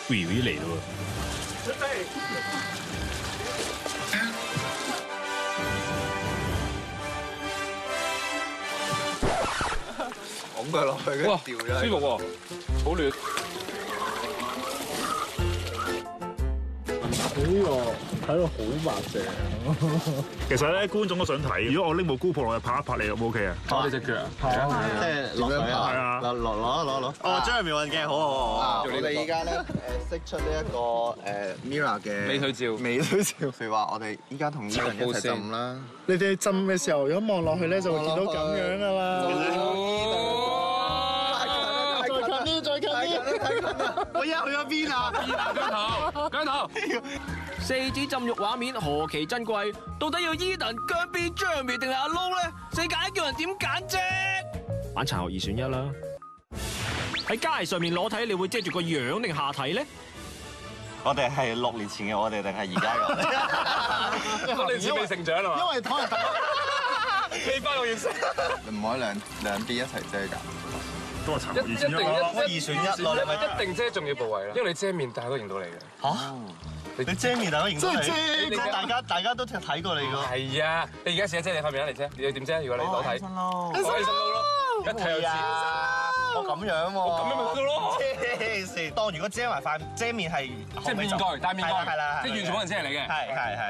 Vivi 嚟咯拱佢落去，跟住掉咗。舒服喎，好暖。呢個睇到好白淨。其實咧，觀眾都想睇。如果我拎部 GoPro 落去拍一拍你，O 唔 OK 啊？拍你隻腳啊！係啊，即係落水啊！係啊，攞。哦，張妙雲鏡，好。我哋依家咧釋出呢一個Mirror 嘅美腿照。美腿照。譬如話，我哋依家同呢個人一齊浸啦。你哋浸嘅時候，如果望落去咧，就會見到咁樣噶啦。再近啲！我依家去咗邊啊？姜頭。四子浸浴畫面何其珍貴，到底要伊頓、姜 B、張苗定係阿撈咧？世界叫人點揀啫？玩殘學二選一啦！喺街上面裸體，你會遮住個樣定下體咧？我哋係6年前嘅我哋定係而家嘅？我哋未成長啊嘛。因為可能未翻到現實。唔可以兩邊一齊遮㗎。都係殘酷二選一咯。咯，你咪一定遮重要部位啦，因為你遮面，大家都認到你嘅。嚇？你遮面大家認到你？即係遮大家都睇過你㗎。係啊，你而家試下遮你塊面嚟遮，你要點遮？如果你裸體，起身咯，起身咯，一睇就知。我咁樣喎，咁樣咪得咯。黐線！當如果遮埋塊遮面係即係面具，戴面具，係啦，即係完全冇人知係你嘅。係。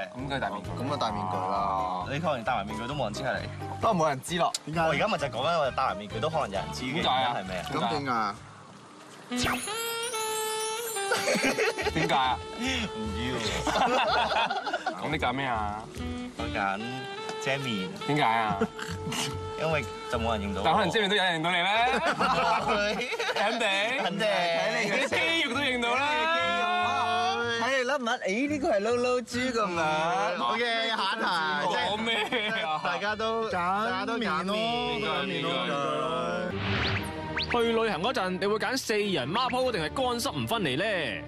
咁梗係戴面具。咁啊戴面具啦！你可能戴埋面具都冇人知係你，都冇人知咯。點解？我而家咪就講緊我哋戴埋面具都可能有人知嘅。點解啊？係咩啊？咁點解？點解啊？唔知喎。咁你揀咩啊？我揀遮面。點解啊？因為就冇人認到。但可能遮面都有人認到你咧。肯定。睇你啲肌肉都認到啦。睇你甩物，誒呢個係撈撈豬咁樣。好嘅，下一題。講咩啊？大家都揀面咯，面咯。去旅行嗰陣，你會揀4人孖鋪定係乾濕唔分離咧？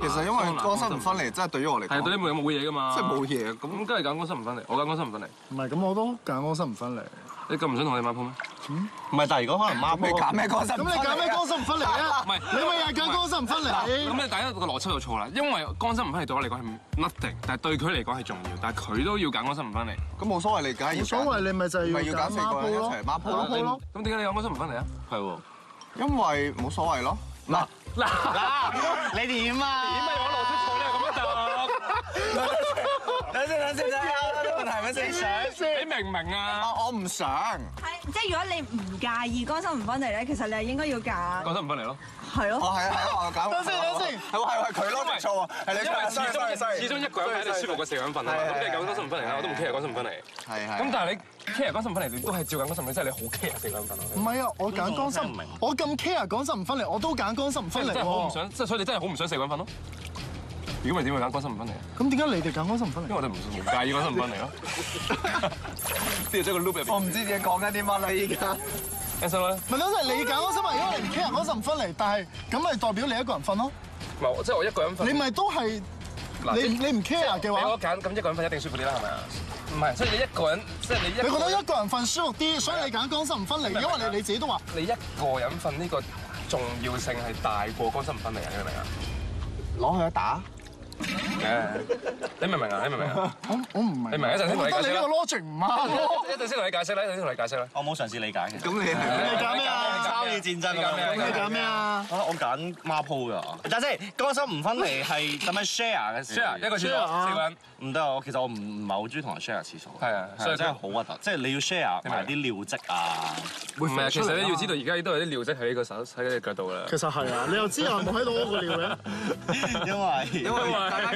其實因為乾濕唔分離，真係對於我嚟講係對你冇嘢噶嘛。即係冇嘢咁。咁梗係揀乾濕唔分離，我揀乾濕唔分離。唔係咁，我都揀乾濕唔分離。你咁唔想同我哋孖鋪咩？唔係，但係如果可能孖鋪，你揀咩乾濕？咁你揀咩乾濕唔分離啊？唔係，你咪又係揀乾濕唔分離。咁你第一個邏輯就錯啦，因為乾濕唔分離對我嚟講係 nothing，但係對佢嚟講係重要，但係佢都要揀乾濕唔分離。咁冇所謂，你梗係要冇所謂，你咪就係咪要揀4個人一咯齊孖鋪咯。咁點解你揀乾濕唔分離啊？係喎，因為冇所謂咯。嗱，你點啊？點解我邏輯錯咧？咁樣就等先，呢個問題係咪先？你明唔明啊？我唔想。係，即係如果你唔介意乾濕唔分離咧，其實你係應該要揀。乾濕唔分離咯。係咯。係啊，我揀。等先。係佢咯，錯喎。係你因為始終一個人喺度舒服過4個人瞓啊嘛。咁你揀乾濕唔分離啦，我都唔 care 乾濕唔分離。係。咁但係你 care 乾濕唔分離，你都係照揀乾濕唔分離，即係你好 care 4個人瞓啊。唔係啊，我揀乾濕，我咁 care 乾濕唔分離，我都揀乾濕唔分離真係好唔喎。想，即係所以你真係好唔想4個人瞓咯。如果唔係點會揀乾濕唔分離啊？咁點解你哋揀乾濕唔分離？因為我哋唔介意乾濕唔分離咯。啲咗個 loop 入邊。我唔知自己講緊啲乜啦，依家。乾濕啦。咪等陣你揀乾濕啊，因為你唔 care 乾濕唔分離，但係咁咪代表你一個人瞓咯。唔係，即係我一個人瞓。你咪都係你唔 care 嘅話，我揀咁一個人瞓一定舒服啲啦，係咪啊？唔係，所以你一個人即係你覺得一個人瞓舒服啲，所以你揀乾濕唔分離，因為你自己都話你一個人瞓呢個重要性係大過乾濕唔分離啊！你明唔明啊？攞去一打。你明唔明啊？你明唔明啊？我唔明。你明一陣先同你解釋啦。我覺得你呢個 logic 唔啱。一陣先同你解釋啦，一陣先同你解釋啦。我冇嘗試理解嘅。咁你揀咩啊？參與戰爭㗎。咁你揀咩啊？我揀孖鋪㗎。但係乾濕唔分離係咁樣 share 嘅 share 一個廁所4個人。唔得啊！其實我唔係好中意同人 share 廁所。係啊，所以真係好核突。即係你要 share 埋啲尿漬啊。唔係，其實你要知道，而家都有啲尿漬喺呢個手喺你腳度㗎啦。其實係啊，你又知我冇喺度屙過尿嘅。因為大家。